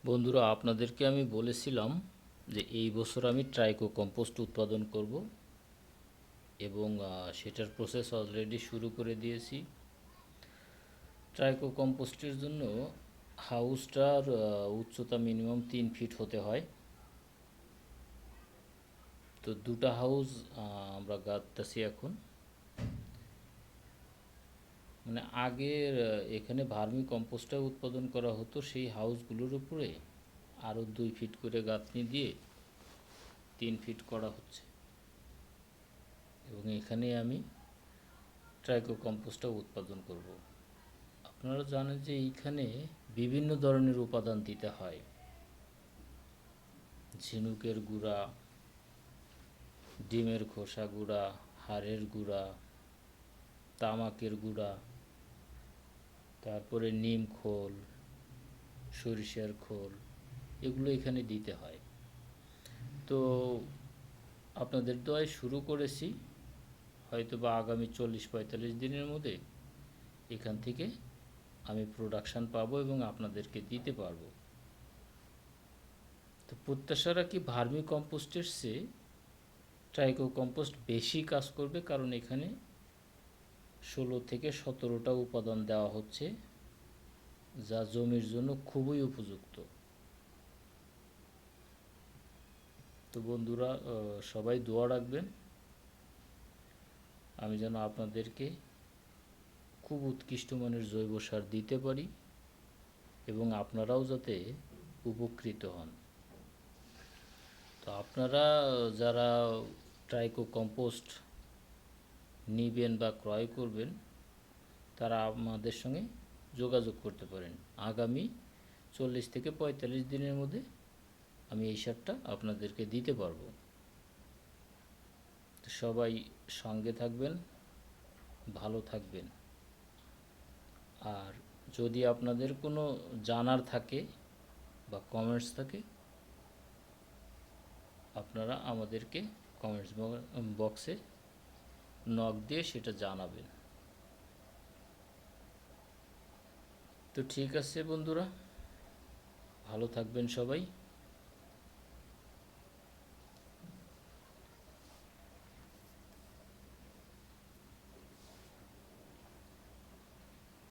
বন্ধুরা, আপনাদেরকে আমি বলেছিলাম যে এই বছর আমি ট্রাইকো কম্পোস্ট উৎপাদন করব এবং সেটার প্রসেস অলরেডি শুরু করে দিয়েছি। ট্রাইকো কম্পোস্টের জন্য হাউসটার উচ্চতা মিনিমাম 3 ফিট হতে হয়। তো দুটা হাউস আমরা গাঁথতেছি এখন। মানে আগের এখানে ভার্মি কম্পোস্টটা উৎপাদন করা হতো, সেই হাউসগুলোর উপরে আরও 2 ফিট করে গাঁথনি দিয়ে 3 ফিট করা হচ্ছে এবং এখানে আমি ট্রাইকো কম্পোস্টটা উৎপাদন করব। আপনারা জানেন যে এইখানে বিভিন্ন ধরনের উপাদান দিতে হয়। ঝিনুকের গুঁড়া, ডিমের খোসা গুঁড়া, হাড়ের গুঁড়া, তামাকের গুঁড়া, তারপরে নিম খোল, সরিষার খোল, এগুলো এখানে দিতে হয়। তো আপনাদের দোয়ায় শুরু করেছি, হয়তো বা আগামী 40-45 দিনের মধ্যে এখান থেকে আমি প্রোডাকশান পাবো এবং আপনাদেরকে দিতে পারবো। তো প্রত্যাশা রাখি ভার্মি কম্পোস্টের চেয়ে ট্রাইকো কম্পোস্ট বেশি কাজ করবে, কারণ এখানে 16 থেকে 17টা উপাদান দেওয়া হচ্ছে, যা জমির জন্য খুবই উপযুক্ত। তো বন্ধুরা, সবাই দোয়া রাখবেন আমি যেন আপনাদেরকে খুব উৎকৃষ্ট মানের জৈব সার দিতে পারি এবং আপনারাও যাতে উপকৃত হন। তো আপনারা যারা ট্রাইকো কম্পোস্ট নিবেন বা ক্রয় করবেন, তারা আমাদের সঙ্গে যোগাযোগ করতে পারেন। আগামী 40 থেকে 45 দিনের মধ্যে আমি এই সারটা আপনাদেরকে দিতে পারবো। তো সবাই সঙ্গে থাকবেন, ভালো থাকবেন। আর যদি আপনাদের কোনো জানার থাকে বা কমেন্টস থাকে, আপনারা আমাদেরকে কমেন্টস বক্সে নক দিয়ে সেটা জানাবেন। তো ঠিক আছে বন্ধুরা, ভালো থাকবেন সবাই।